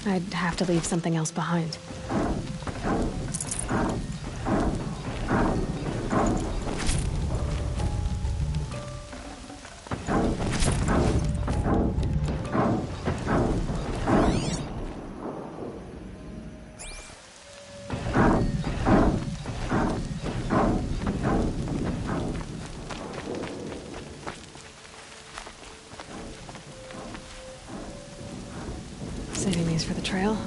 I'd have to leave something else behind. Saving these for the trail.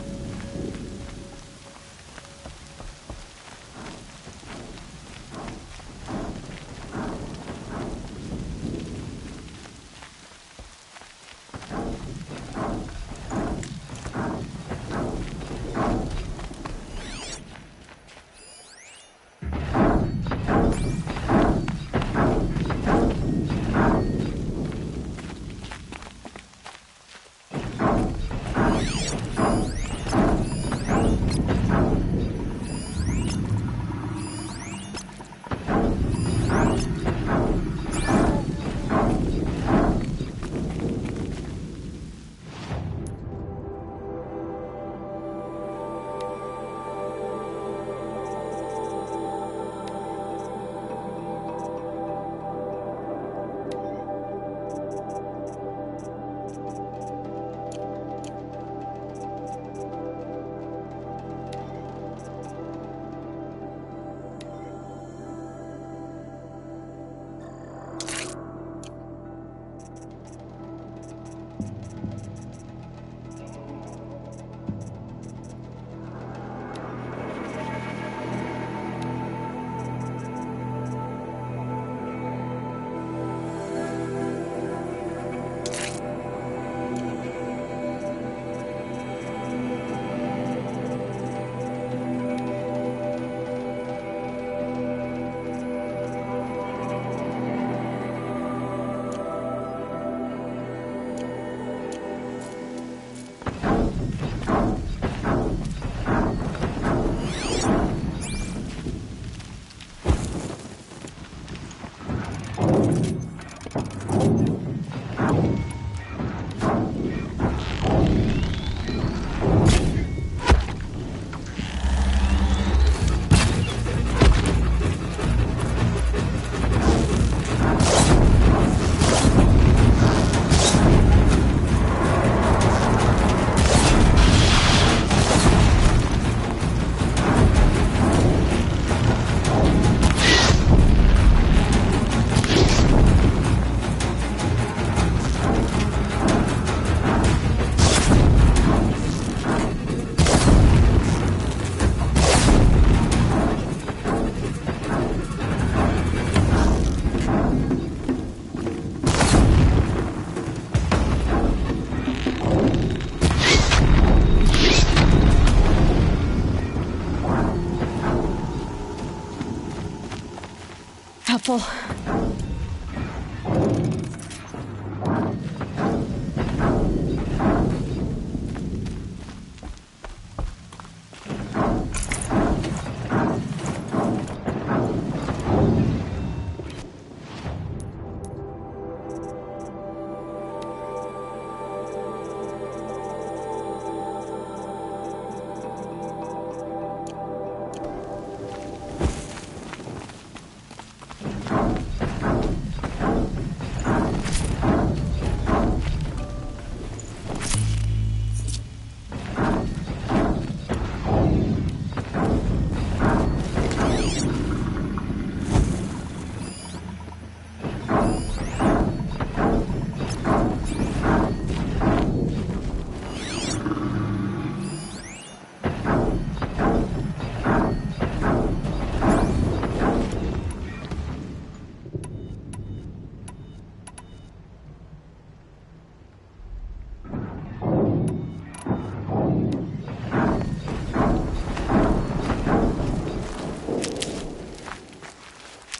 Helpful.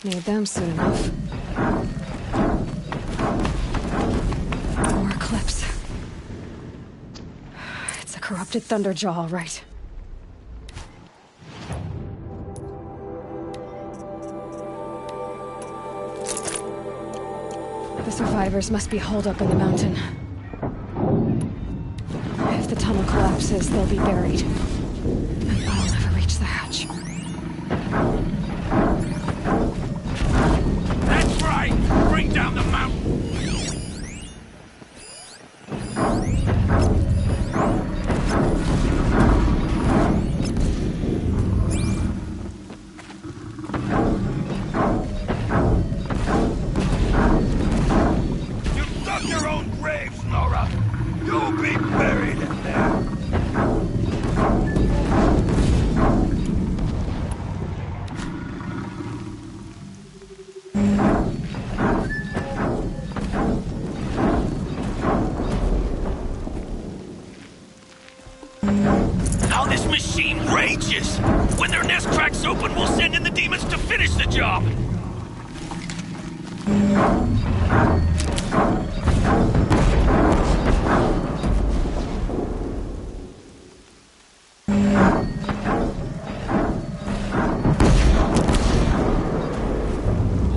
Need them soon enough. More clips. It's a corrupted Thunderjaw, all right. The survivors must be holed up in the mountain. If the tunnel collapses, they'll be buried. And I'll never reach the hatch. That's right! Bring down the mountain! How this machine rages! When their nest cracks open, we'll send in the demons to finish the job!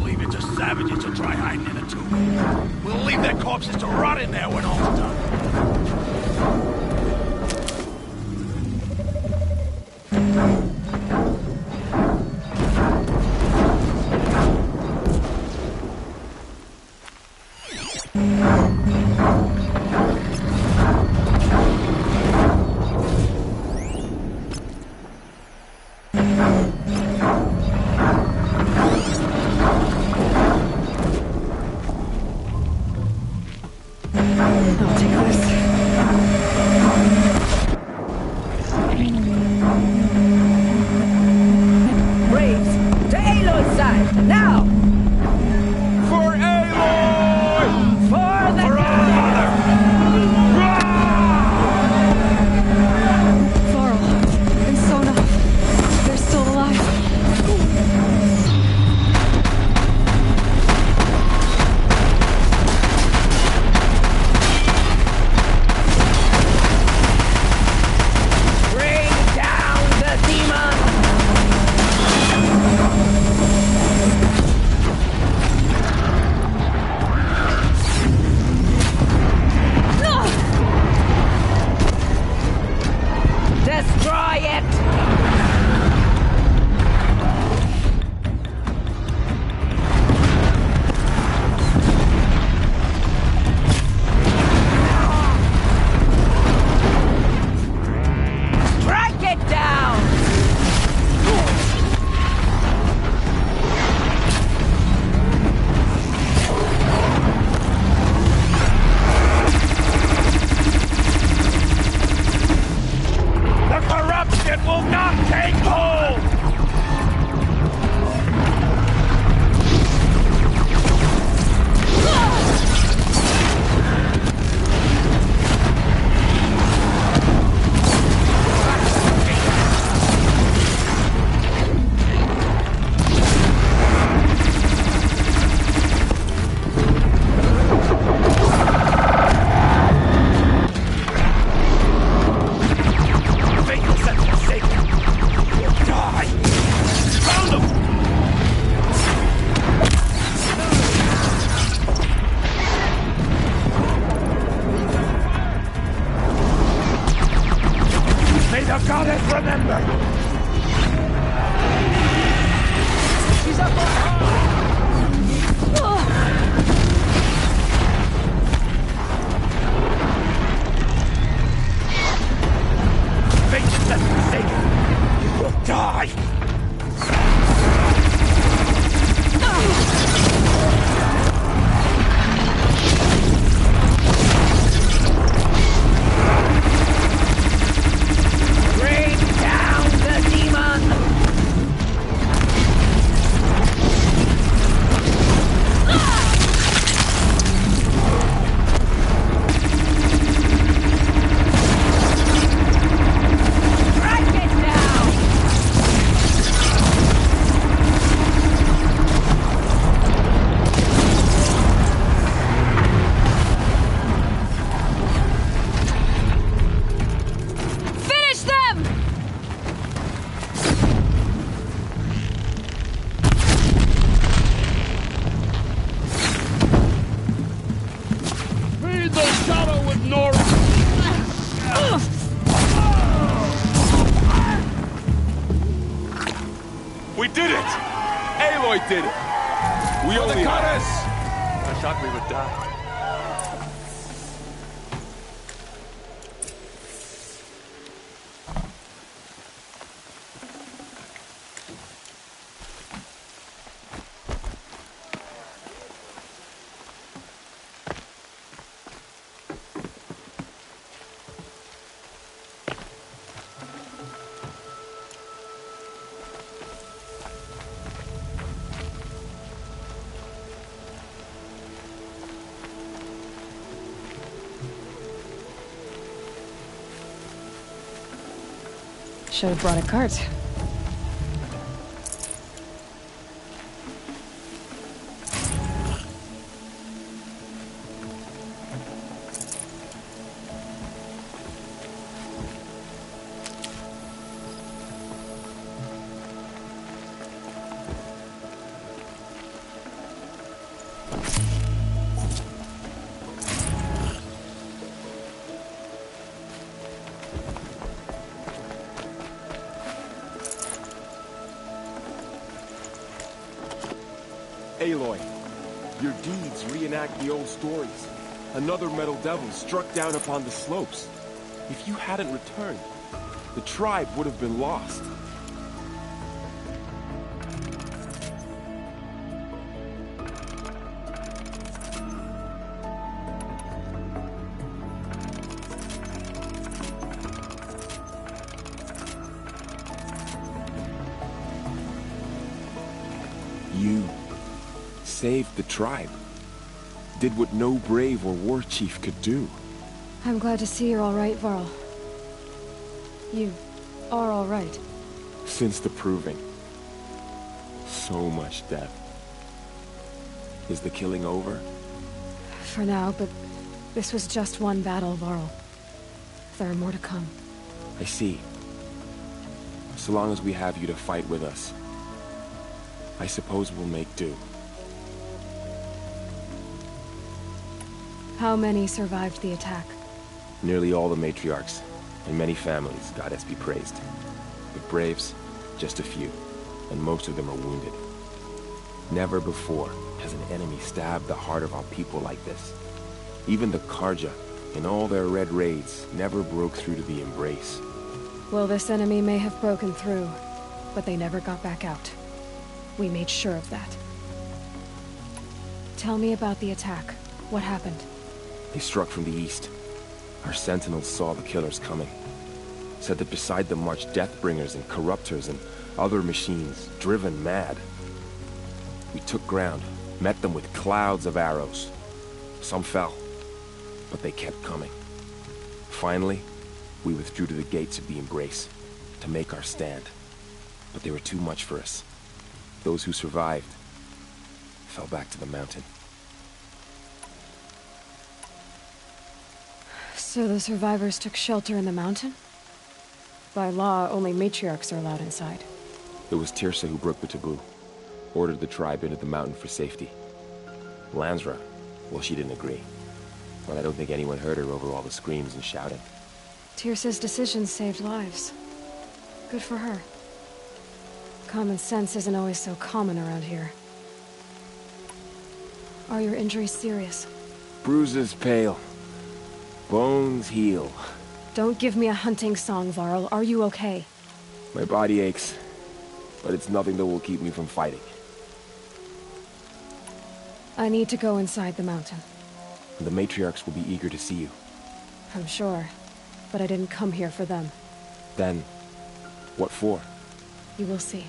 Leave it to savages to try hiding in a tomb. We'll leave their corpses to rot in there when all's done. I'll take this. Braves, to Aloy's side, now! For Aloy! For the For our mother! Varl and Sona, they're still alive. Bring down the demon! Destroy it! Strike it down! The corruption will not take hold! Fate will set them safe. You'll die! Found them! May the goddess remember! He's up Fate will set them safe. You will die! Bring down the demon! did it! Aloy did it! We only got have... us! I thought we would die. Should have brought a cart. Aloy, your deeds reenact the old stories. Another metal devil struck down upon the slopes. If you hadn't returned, the tribe would have been lost. You saved the tribe. Did what no brave or war chief could do. I'm glad to see you're all right, Varl. You are all right. Since the proving. So much death. Is the killing over? For now, but this was just one battle, Varl. There are more to come. I see. So long as we have you to fight with us, I suppose we'll make do. How many survived the attack? Nearly all the matriarchs, and many families, goddess be praised. But braves, just a few, and most of them are wounded. Never before has an enemy stabbed the heart of our people like this. Even the Karja, in all their red raids, never broke through to the Embrace. Well, this enemy may have broken through, but they never got back out. We made sure of that. Tell me about the attack. What happened? They struck from the east. Our sentinels saw the killers coming. Said that beside them marched Deathbringers and Corruptors and other machines, driven mad. We took ground, met them with clouds of arrows. Some fell, but they kept coming. Finally, we withdrew to the gates of the Embrace to make our stand. But they were too much for us. Those who survived fell back to the mountain. So the survivors took shelter in the mountain? By law, only matriarchs are allowed inside. It was Tirsa who broke the taboo. Ordered the tribe into the mountain for safety. Lansra, well, she didn't agree. But I don't think anyone heard her over all the screams and shouting. Tirsa's decision saved lives. Good for her. Common sense isn't always so common around here. Are your injuries serious? Bruises pale. Bones heal. Don't give me a hunting song, Varl. Are you okay? My body aches, but it's nothing that will keep me from fighting. I need to go inside the mountain. The matriarchs will be eager to see you. I'm sure, but I didn't come here for them. Then, what for? You will see.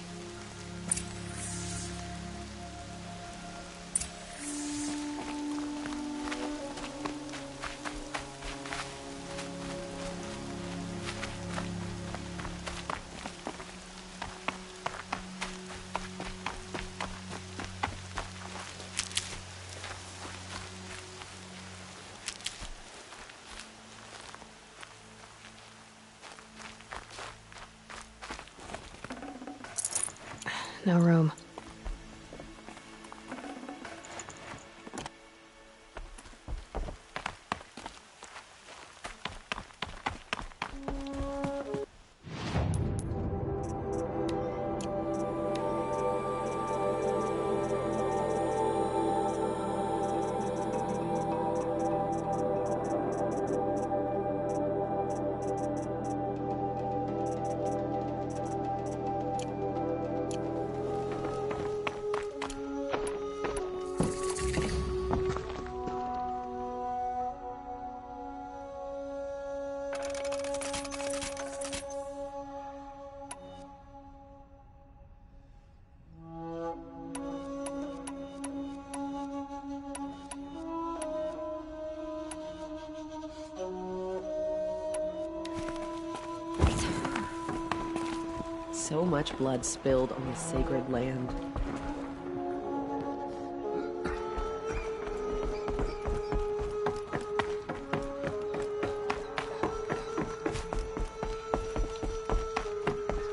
No room. So much blood spilled on the sacred land.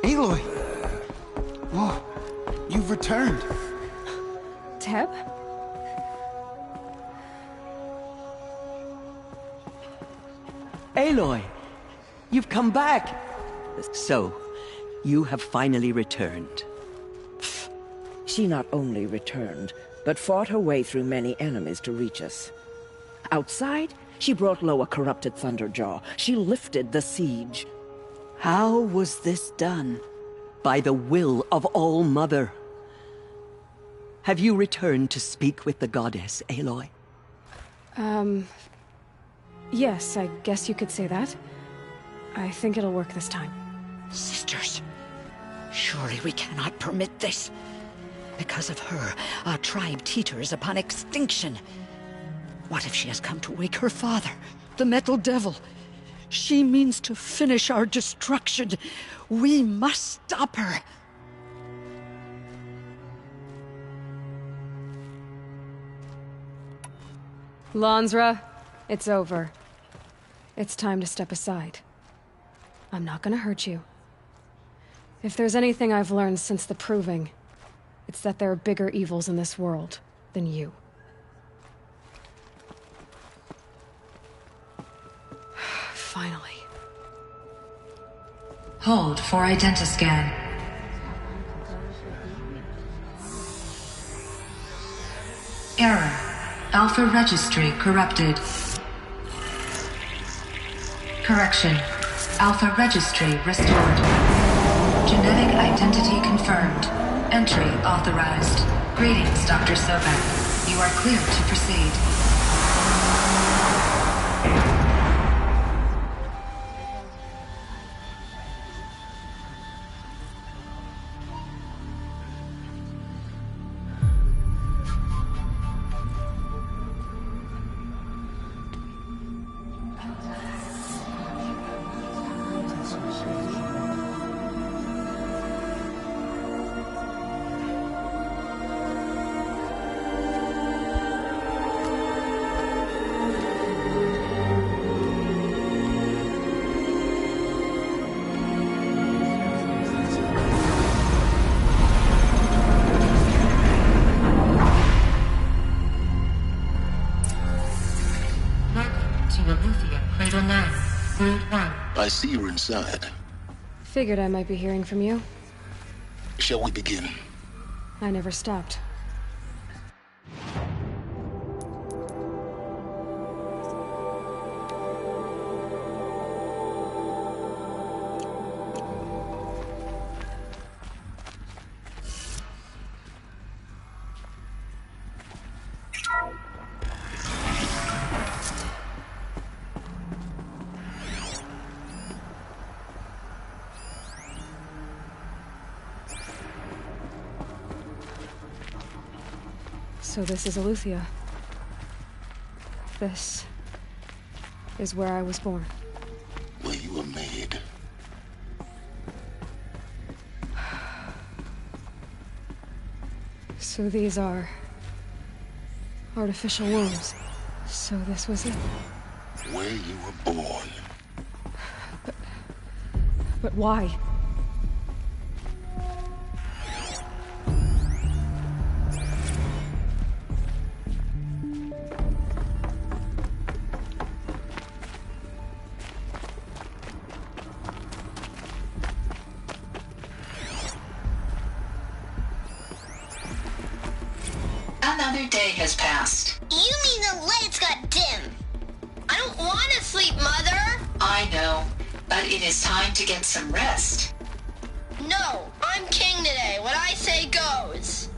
Aloy! Whoa, you've returned. Teb? Aloy, you've come back. So, you have finally returned. She not only returned, but fought her way through many enemies to reach us. Outside, she brought low a corrupted Thunderjaw. She lifted the siege. How was this done? By the will of All-Mother. Have you returned to speak with the goddess, Aloy? Yes, I guess you could say that. I think it'll work this time. Sisters, surely we cannot permit this. Because of her, our tribe teeters upon extinction. What if she has come to wake her father, the Metal Devil? She means to finish our destruction. We must stop her. Lansra, it's over. It's time to step aside. I'm not gonna hurt you. If there's anything I've learned since the Proving, it's that there are bigger evils in this world than you. Finally. Hold for identiscan. Error. Alpha registry corrupted. Correction. Alpha registry restored. Genetic identity confirmed. Entry authorized. Greetings, Dr. Sobek. You are cleared to proceed. I see you're inside. Figured I might be hearing from you. Shall we begin? I never stopped. So this is Aletheia. This is where I was born. Where you were made. So these are artificial wombs. So this was it. Where you were born. But why? Another day has passed. You mean the lights got dim? I don't want to sleep, Mother! I know, but it is time to get some rest. No, I'm king today. What I say goes.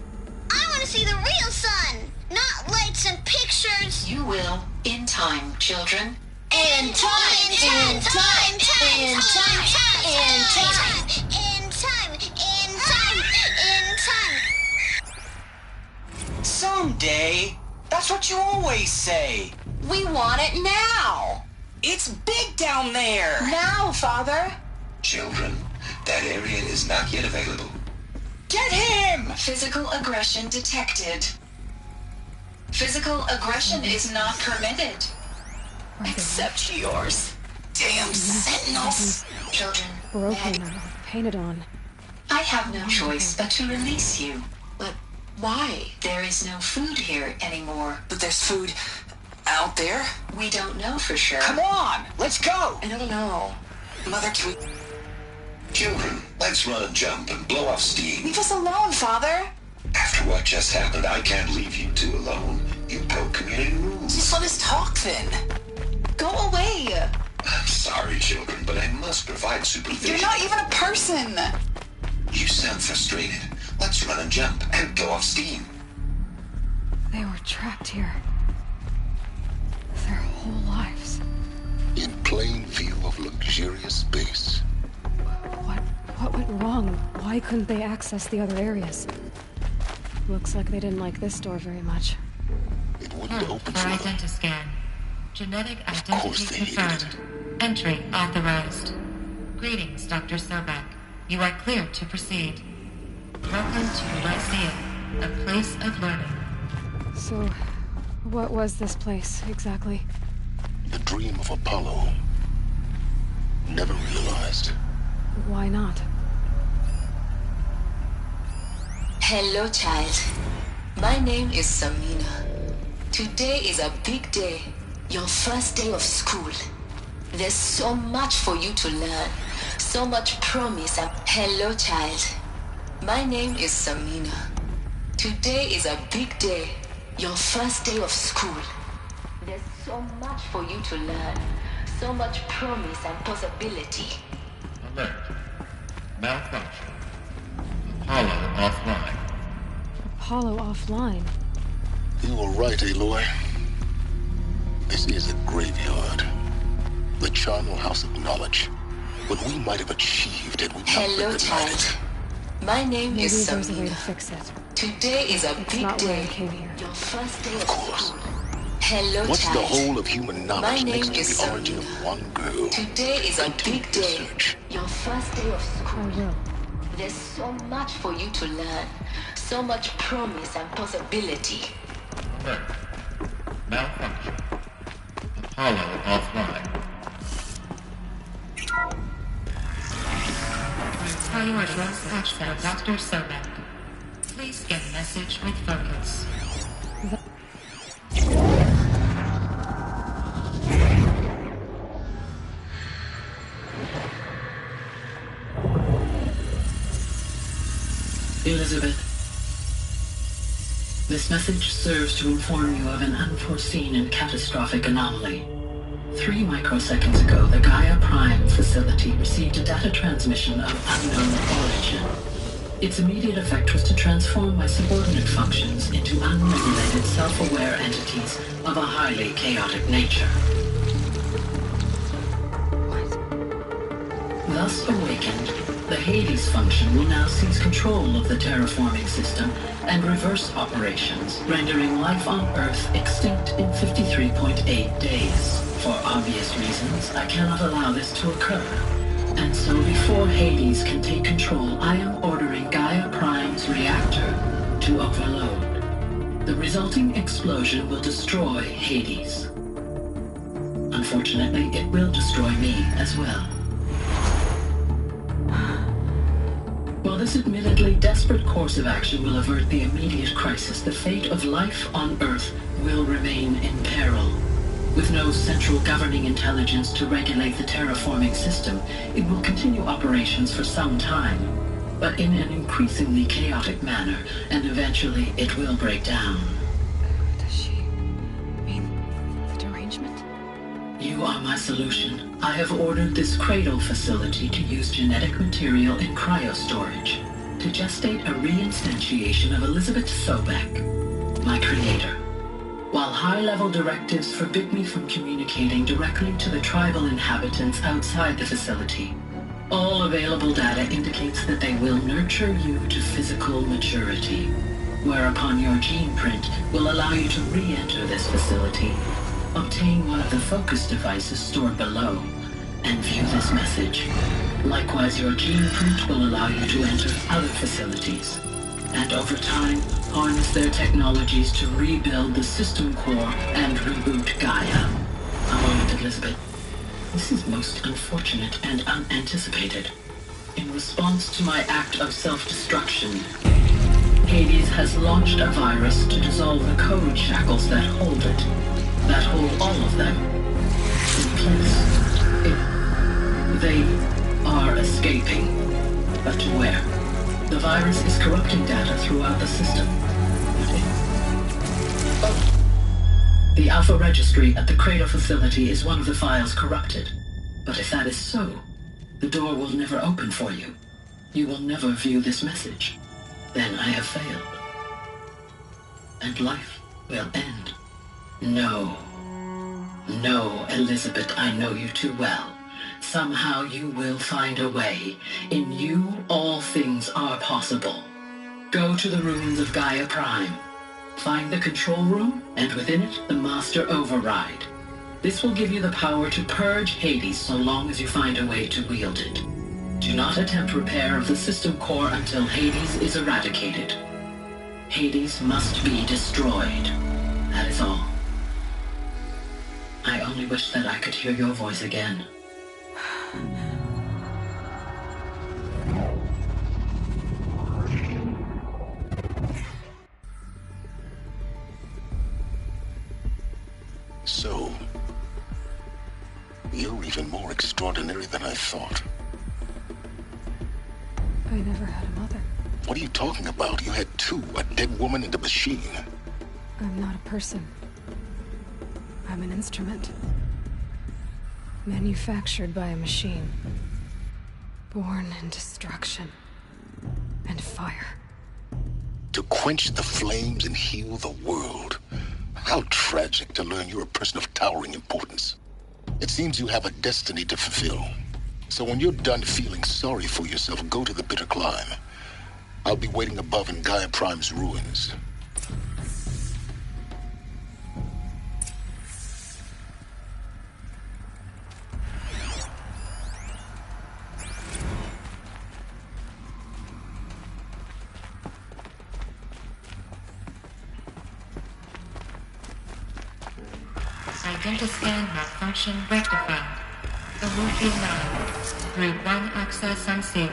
I want to see the real sun, not lights and pictures. You will, in time, children. In time, in time, in time, in time, in time. Someday. That's what you always say. We want it now. It's big down there. Now, Father. Children, That area is not yet available. Get him! Physical aggression detected. Physical aggression is not permitted. Except yours. Damn sentinels. Children, Broken or painted on. I have no choice but to release you. But why? There is no food here anymore. But there's food out there? We don't know for sure. Come on, let's go! I don't know. Mother, can we... Children, let's run and jump and blow off steam. Leave us alone, Father! After what just happened, I can't leave you two alone. You broke community rules. Just let us talk, then. Go away! I'm sorry, children, but I must provide supervision. You're not even a person! You sound frustrated. Let's run and jump and go off steam. They were trapped here. Their whole lives. In plain view of luxurious space. What went wrong? Why couldn't they access the other areas? Looks like they didn't like this door very much. It wouldn't open for for them. identiscan. Genetic course identity they hated confirmed. Entry authorized. Greetings, Dr. Sobek. You are clear to proceed. Welcome to Lyceum, a place of learning. So, what was this place, exactly? The dream of Apollo. Never realized. Why not? Hello, child. My name is Samina. Today is a big day. Your first day of school. There's so much for you to learn. So much promise. Hello, child. My name is Samina. Today is a big day. Your first day of school. There's so much for you to learn. So much promise and possibility. Alert. Malfunction. Apollo offline. Apollo offline? You were right, Aloy. This is a graveyard. The charnel house of knowledge. What we might have achieved had we not Hello, been child. denied. My name Maybe is there's a way to Samina. fix it. Today is a It's big not why I day. came here. Your first day of course. school. Hello, What's child. the whole of human My knowledge name next to is the origin Samina. of one girl? Today is a big day. Your first day of I school. will. There's so much for you to learn. So much promise and possibility. Alert. Malfunction. Apollo offline. Prioritize access. Dr. Sobek. Please get message with focus. Elizabeth, this message serves to inform you of an unforeseen and catastrophic anomaly. 3 microseconds ago, the Gaia Prime facility received a data transmission of unknown origin. Its immediate effect was to transform my subordinate functions into unregulated, self-aware entities of a highly chaotic nature. Thus awakened, the Hades function will now seize control of the terraforming system and reverse operations, rendering life on Earth extinct in 53.8 days. For obvious reasons, I cannot allow this to occur. And so before Hades can take control, I am ordering Gaia Prime's reactor to overload. The resulting explosion will destroy Hades. Unfortunately, it will destroy me as well. While this admittedly desperate course of action will avert the immediate crisis, the fate of life on Earth will remain in peril. With no central governing intelligence to regulate the terraforming system, it will continue operations for some time, but in an increasingly chaotic manner, and eventually it will break down. Does she mean the derangement? You are my solution. I have ordered this cradle facility to use genetic material in cryostorage to gestate a reinstantiation of Elizabeth Sobek, my creator. While high-level directives forbid me from communicating directly to the tribal inhabitants outside the facility, all available data indicates that they will nurture you to physical maturity, whereupon your gene print will allow you to re-enter this facility, obtain one of the focus devices stored below, and view this message. Likewise, your gene print will allow you to enter other facilities, and over time, harness their technologies to rebuild the system core and reboot Gaia. A moment, Elizabeth. This is most unfortunate and unanticipated. In response to my act of self-destruction, Hades has launched a virus to dissolve the code shackles that hold it, that hold all of them in place. They are escaping, but to where? The virus is corrupting data throughout the system. The Alpha Registry at the Cradle facility is one of the files corrupted. But if that is so, the door will never open for you. You will never view this message. Then I have failed. And life will end. No. No, Elizabeth, I know you too well. Somehow you will find a way. In you, all things are possible. Go to the ruins of Gaia Prime. Find the control room, and within it, the Master Override. This will give you the power to purge Hades so long as you find a way to wield it. Do not attempt repair of the system core until Hades is eradicated. Hades must be destroyed. That is all. I only wish that I could hear your voice again. So, you're even more extraordinary than I thought. I never had a mother. What are you talking about? You had two, a dead woman and a machine. I'm not a person. I'm an instrument. Manufactured by a machine. Born in destruction and fire. To quench the flames and heal the world. How tragic to learn you're a person of towering importance. It seems you have a destiny to fulfill. So when you're done feeling sorry for yourself, go to the bitter climb. I'll be waiting above in Gaia Prime's ruins. Identiscan malfunction rectified. The route is now. Route 1 access unsealed.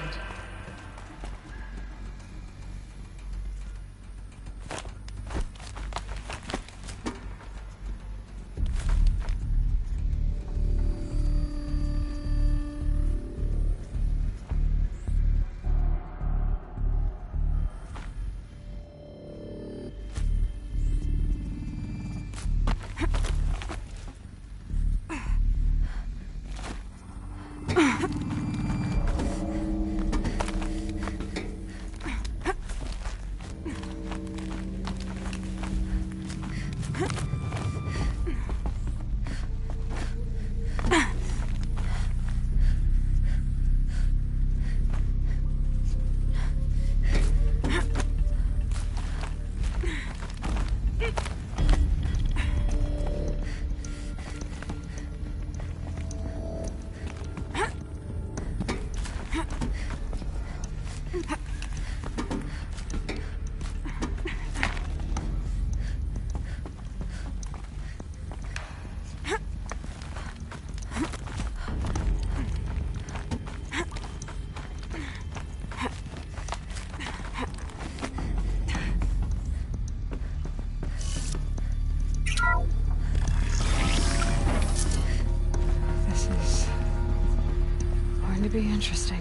Be interesting.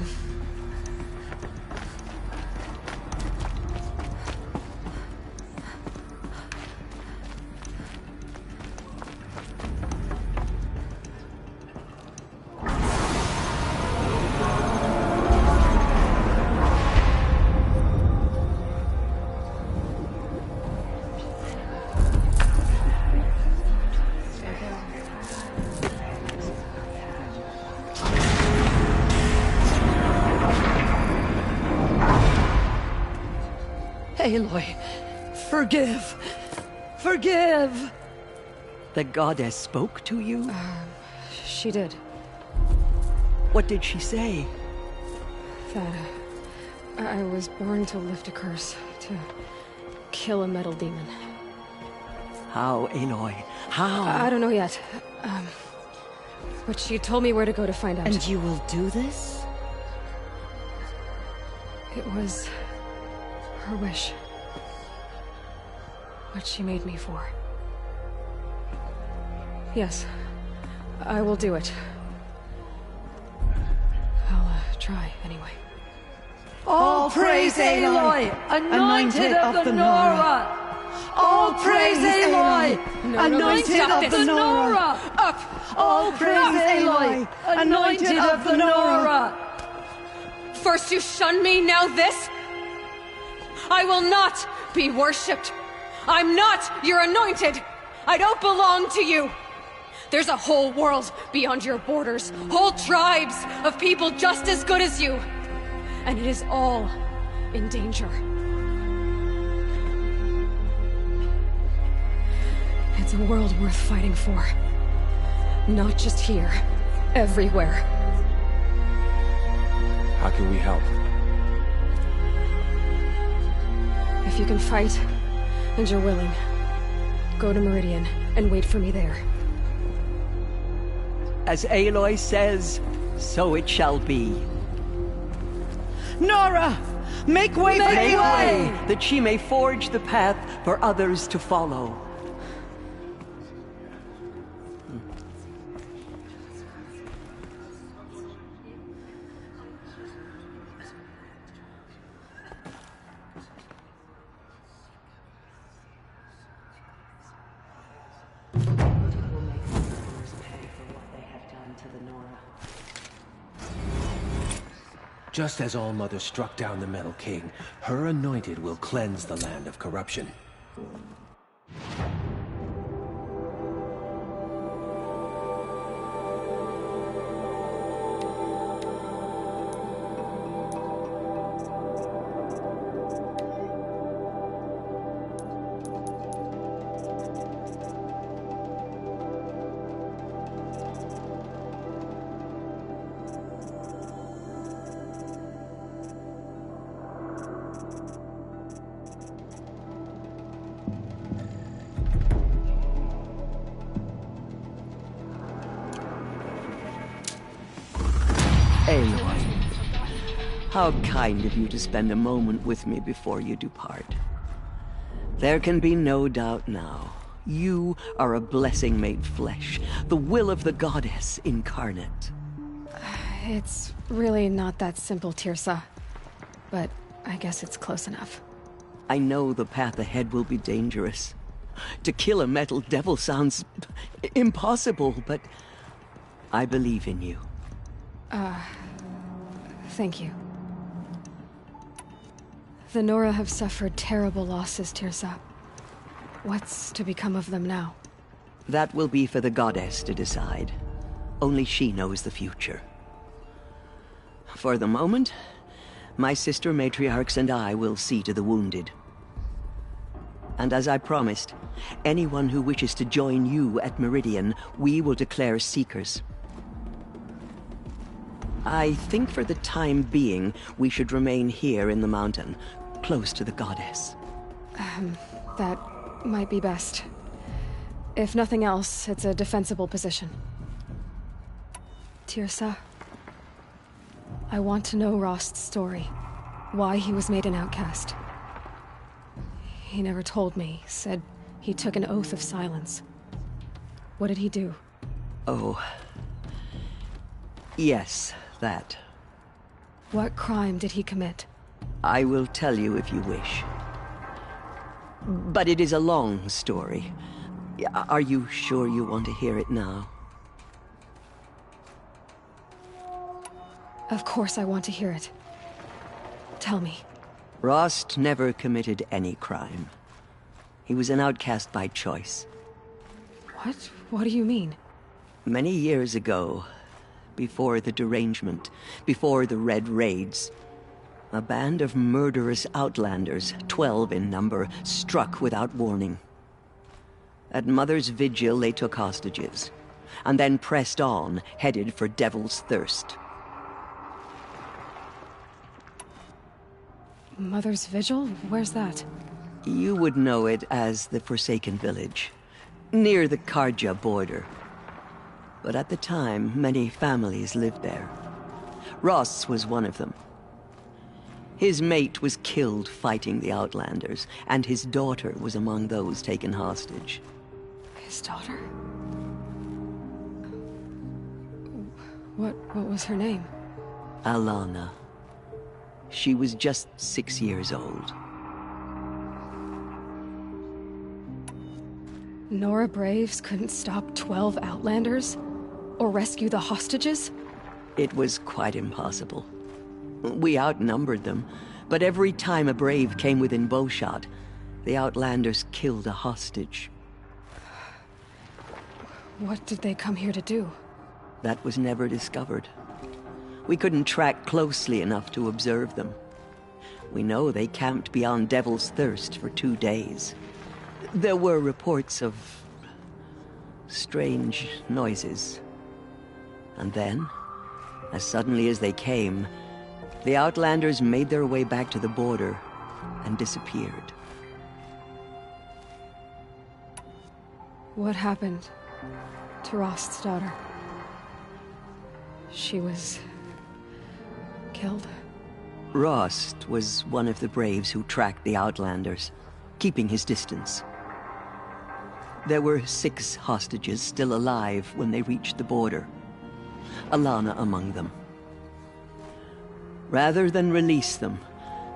Aloy, forgive! Forgive! The goddess spoke to you? She did. What did she say? that I was born to lift a curse, to kill a metal demon. How, Aloy? How? I don't know yet. But she told me where to go to find out. And you will do this? It was her wish. What she made me for. Yes, I will do it. I'll try anyway. All praise Aloy, anointed of the Nora! All praise Aloy, anointed of the Nora! Up! All praise Aloy, anointed of the Nora! First you shun me, now this? I will not be worshipped. I'm not your anointed. I don't belong to you. There's a whole world beyond your borders, whole tribes of people just as good as you. And it is all in danger. It's a world worth fighting for. Not just here, everywhere. How can we help? If you can fight, and you're willing, go to Meridian and wait for me there. As Aloy says, so it shall be. Nora! Make way for Aloy! That she may forge the path for others to follow. Just as All-Mother struck down the Metal King, her anointed will cleanse the land of corruption. Aloy, how kind of you to spend a moment with me before you depart. There can be no doubt now. You are a blessing made flesh, the will of the goddess incarnate. It's really not that simple, Tirsa. But I guess it's close enough. I know the path ahead will be dangerous. To kill a metal devil sounds impossible, but I believe in you. Thank you. The Nora have suffered terrible losses, Tirsa. What's to become of them now? That will be for the goddess to decide. Only she knows the future. For the moment, my sister matriarchs and I will see to the wounded. And as I promised, anyone who wishes to join you at Meridian, we will declare seekers. I think for the time being, we should remain here in the mountain, close to the goddess. That might be best. If nothing else, it's a defensible position. Tirsa, I want to know Rost's story. Why he was made an outcast. He never told me, said he took an oath of silence. What did he do? Oh. Yes, that. What crime did he commit? I will tell you if you wish. But it is a long story. Are you sure you want to hear it now? Of course I want to hear it. Tell me. Rost never committed any crime. He was an outcast by choice. What? What do you mean? Many years ago, before the derangement, before the Red Raids, a band of murderous outlanders, 12 in number, struck without warning. At Mother's vigil, they took hostages, and then pressed on, headed for Devil's Thirst. Mother's Vigil? Where's that? You would know it as the Forsaken Village, near the Karja border. But at the time, many families lived there. Ross was one of them. His mate was killed fighting the Outlanders, and his daughter was among those taken hostage. His daughter? What was her name? Alana. She was just 6 years old. Nora Braves couldn't stop 12 Outlanders? Or rescue the hostages? It was quite impossible. We outnumbered them, but every time a Brave came within bowshot, the Outlanders killed a hostage. What did they come here to do? That was never discovered. We couldn't track closely enough to observe them. We know they camped beyond Devil's Thirst for 2 days. There were reports of strange noises. And then, as suddenly as they came, the Outlanders made their way back to the border and disappeared. What happened to Rost's daughter? She was killed? Rost was one of the Braves who tracked the Outlanders, keeping his distance. There were 6 hostages still alive when they reached the border, Alana among them. Rather than release them,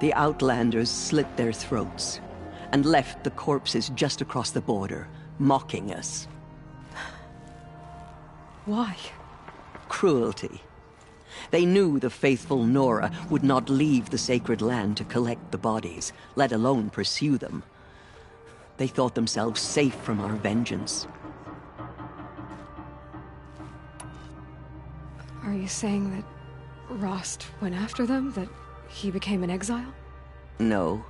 the Outlanders slit their throats and left the corpses just across the border, mocking us. Why? Cruelty. They knew the faithful Nora would not leave the sacred land to collect the bodies, let alone pursue them. They thought themselves safe from our vengeance. Are you saying that Rost went after them? That he became an exile? No.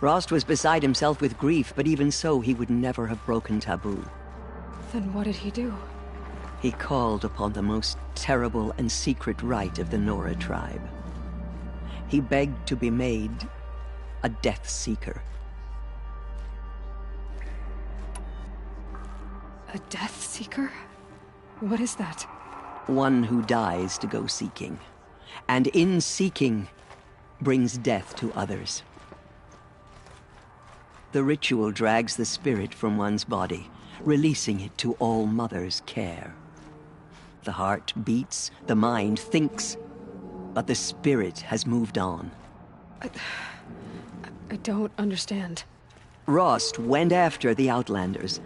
Rost was beside himself with grief, but even so, he would never have broken taboo. Then what did he do? He called upon the most terrible and secret rite of the Nora tribe. He begged to be made a Death Seeker. A Death Seeker? What is that? One who dies to go seeking, and in seeking, brings death to others. The ritual drags the spirit from one's body, releasing it to All Mother's care. The heart beats, the mind thinks, but the spirit has moved on. I don't understand. Rost went after the Outlanders,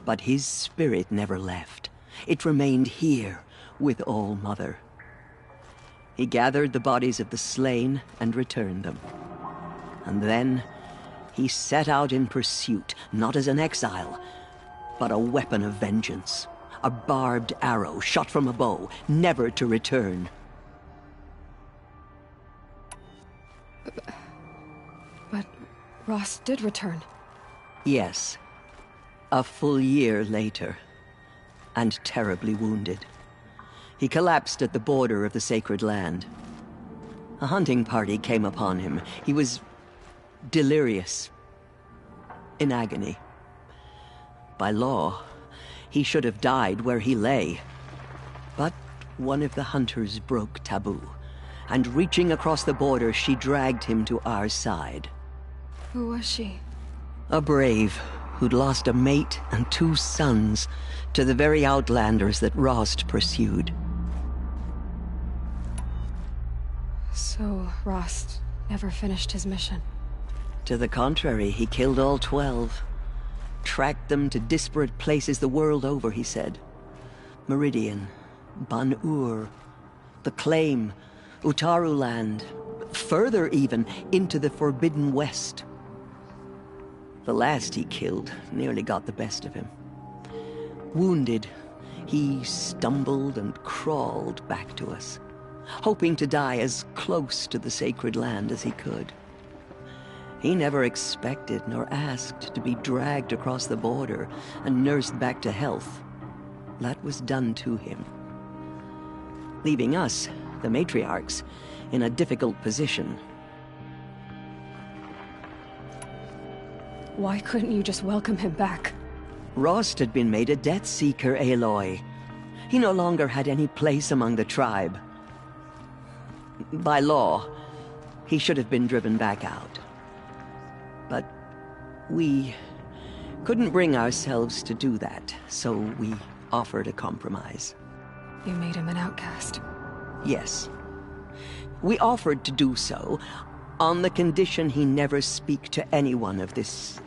but his spirit never left. It remained here with All Mother. He gathered the bodies of the slain and returned them. And then he set out in pursuit, not as an exile, but a weapon of vengeance. A barbed arrow shot from a bow, never to return. But Rost did return. Yes. A full year later. And terribly wounded. He collapsed at the border of the sacred land. A hunting party came upon him. He was delirious. In agony. By law, he should have died where he lay. But one of the hunters broke taboo, and reaching across the border, she dragged him to our side. Who was she? A brave who'd lost a mate and 2 sons to the very Outlanders that Rost pursued. So Rost never finished his mission? To the contrary, he killed all 12. Tracked them to disparate places the world over, he said. Meridian, Ban-Ur, the Claim, Utaru Land, further even, into the Forbidden West. The last he killed nearly got the best of him. Wounded, he stumbled and crawled back to us, hoping to die as close to the sacred land as he could. He never expected nor asked to be dragged across the border and nursed back to health. That was done to him. Leaving us, the matriarchs, in a difficult position. Why couldn't you just welcome him back? Rost had been made a Death Seeker, Aloy. He no longer had any place among the tribe. By law, he should have been driven back out. But we couldn't bring ourselves to do that, so we offered a compromise. You made him an outcast. Yes. We offered to do so on the condition he never speak to anyone of this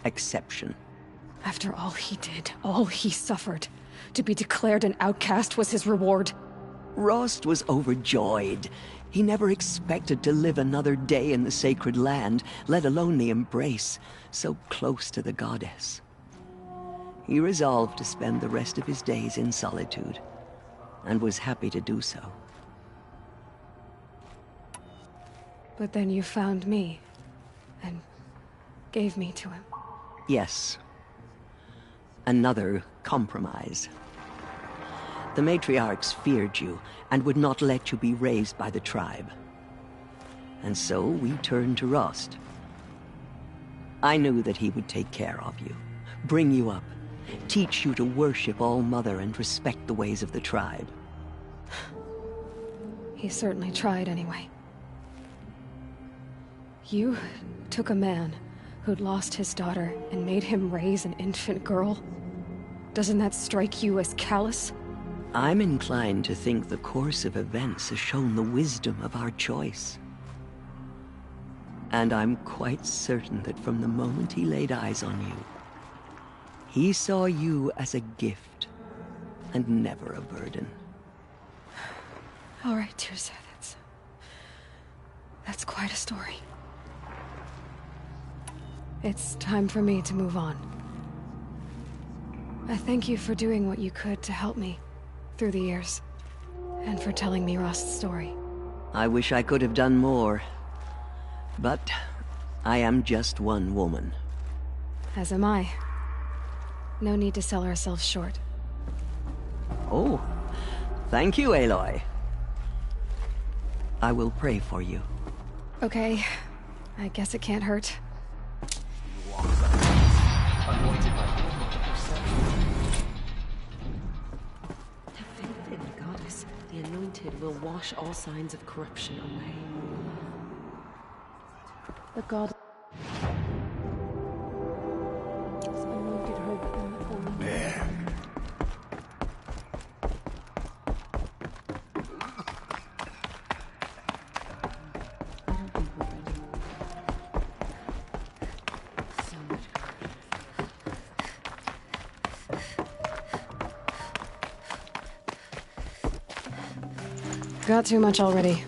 exception. After all he did, all he suffered, to be declared an outcast was his reward. Rost was overjoyed. He never expected to live another day in the sacred land, let alone the embrace, so close to the goddess. He resolved to spend the rest of his days in solitude, and was happy to do so. But then you found me, and gave me to him. Yes. Another compromise. The matriarchs feared you, and would not let you be raised by the tribe. And so we turned to Rost. I knew that he would take care of you, bring you up, teach you to worship All-Mother and respect the ways of the tribe. He certainly tried anyway. You took a man who'd lost his daughter and made him raise an infant girl? Doesn't that strike you as callous? I'm inclined to think the course of events has shown the wisdom of our choice. And I'm quite certain that from the moment he laid eyes on you, he saw you as a gift, and never a burden. All right, Tirza, that's quite a story. It's time for me to move on. I thank you for doing what you could to help me through the years, and for telling me Rost's story. I wish I could have done more, but I am just one woman. As am I. No need to sell ourselves short. Oh, thank you, Aloy. I will pray for you. Okay, I guess it can't hurt. The Anointed will wash all signs of corruption away. The god... There. Got too much already.